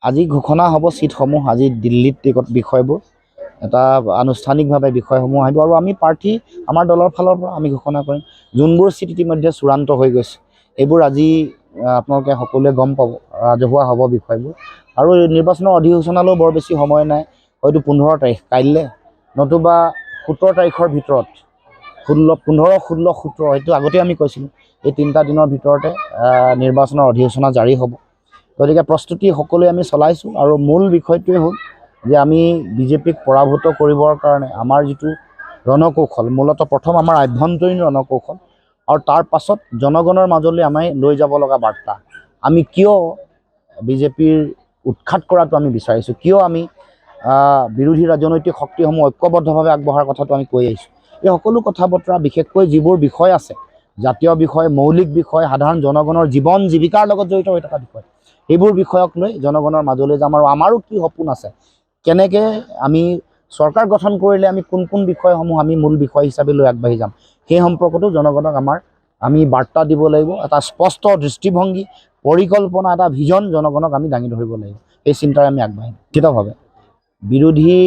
আজি ঘোষণা হ'ব চিটসমূহ। আজি দিল্লীত বিষয়বোৰ এটা আনুষ্ঠানিকভাৱে বিষয়সমূহ আহিব আৰু আমি প্ৰাৰ্থী আমাৰ দলৰ ফালৰ পৰা আমি ঘোষণা কৰিম। যোনবোৰ চিট ইতিমধ্যে চূড়ান্ত হৈ গৈছে এইবোৰ আজি আপোনালোকে সকলোৱে গম পাব, ৰাজহুৱা হ'ব বিষয়বোৰ। আৰু নিৰ্বাচনৰ অধিসূচনালৈও বৰ বেছি সময় নাই, হয়তো 15 তাৰিখ কাইলৈ, নতুবা 17 তাৰিখৰ ভিতৰত 15, 16, 17 এইটো আগতে আমি কৈছিলোঁ এই 3টা দিনৰ ভিতৰতে নিৰ্বাচনৰ অধিসূচনা জাৰি হ'ব। গতিকে প্ৰস্তুতি সকলোৱে আমি চলাইছোঁ আৰু মূল বিষয়টোৱে হ'ল যে আমি বিজেপিক পৰাভূত কৰিবৰ কাৰণে আমাৰ যিটো ৰণকৌশল, মূলতঃ প্ৰথম আমাৰ আভ্যন্তৰীণ ৰণকৌশল আৰু তাৰ পাছত জনগণৰ মাজলৈ আমি লৈ যাব লগা বাৰ্তা। আমি কিয় বিজেপিৰ উৎখাত কৰাটো আমি বিচাৰিছোঁ, কিয় আমি বিৰোধী ৰাজনৈতিক শক্তিসমূহ ঐক্যবদ্ধভাৱে আগবঢ়াৰ কথাটো আমি কৈ আহিছোঁ। এই সকলো কথা বতৰা বিশেষকৈ যিবোৰ বিষয় আছে, জাতীয় বিষয়, মৌলিক বিষয়, সাধাৰণ জনগণৰ জীৱন জীৱিকাৰ লগত জড়িত হৈ থকা বিষয়, এইবোৰ বিষয়ক লৈ জনগণৰ মাজলৈ যাম। আৰু আমাৰো কি সপোন আছে, কেনেকৈ আমি চৰকাৰ গঠন কৰিলে আমি কোন কোন বিষয়সমূহ আমি মূল বিষয় হিচাপে লৈ আগবাঢ়ি যাম, সেই সম্পৰ্কতো জনগণক আমি বাৰ্তা দিব লাগিব। এটা স্পষ্ট দৃষ্টিভংগী, পৰিকল্পনা, এটা ভিজন জনগণক আমি দাঙি ধৰিব লাগিব। এই চিন্তাৰে আমি আগবাঢ়িম নিশ্চিতভাৱে। বিৰোধী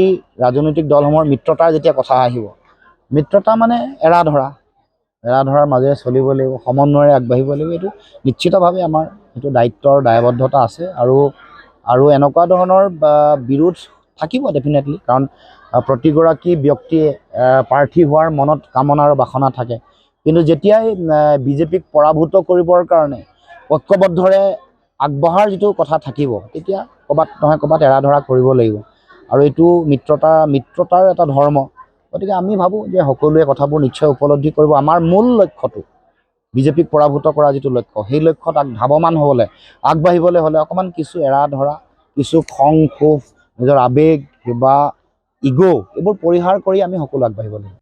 ৰাজনৈতিক দলসমূহৰ মিত্ৰতাৰ যেতিয়া কথা আহিব, মিত্ৰতা মানে এৰাধৰাৰ মাজেৰে চলিব লাগিব, সমন্বয়েৰে আগবাঢ়িব লাগিব। এইটো নিশ্চিতভাৱে আমাৰ এইটো দায়িত্বৰ দায়বদ্ধতা আছে। আৰু এনেকুৱা ধৰণৰ বিৰোধ থাকিব ডেফিনেটলি, কাৰণ প্ৰতিগৰাকী ব্যক্তিয়ে প্ৰাৰ্থী হোৱাৰ মনত কামনা আৰু বাসনা থাকে। কিন্তু যেতিয়াই বিজেপিক পৰাভূত কৰিবৰ কাৰণে ঐক্যবদ্ধৰে আগবঢ়াৰ যিটো কথা থাকিব, তেতিয়া ক'ৰবাত নহয় ক'ৰবাত এৰাধৰা কৰিব লাগিব। আৰু এইটো মিত্ৰতাৰ এটা ধৰ্ম। গতিকে আমি ভাবোঁ যে সকলোৱে কথাবোৰ নিশ্চয় উপলব্ধি কৰিব। আমাৰ মূল লক্ষ্যটো বিজেপিক পৰাভূত কৰা যিটো লক্ষ্য, সেই লক্ষ্যত ধাৱমান হ'বলৈ, আগবাঢ়িবলৈ হ'লে অকণমান কিছু এৰাধৰা, কিছু খং ক্ষোভ, নিজৰ আৱেগ বা ইগ' এইবোৰ পৰিহাৰ কৰি আমি সকলো আগবাঢ়িব লাগিব।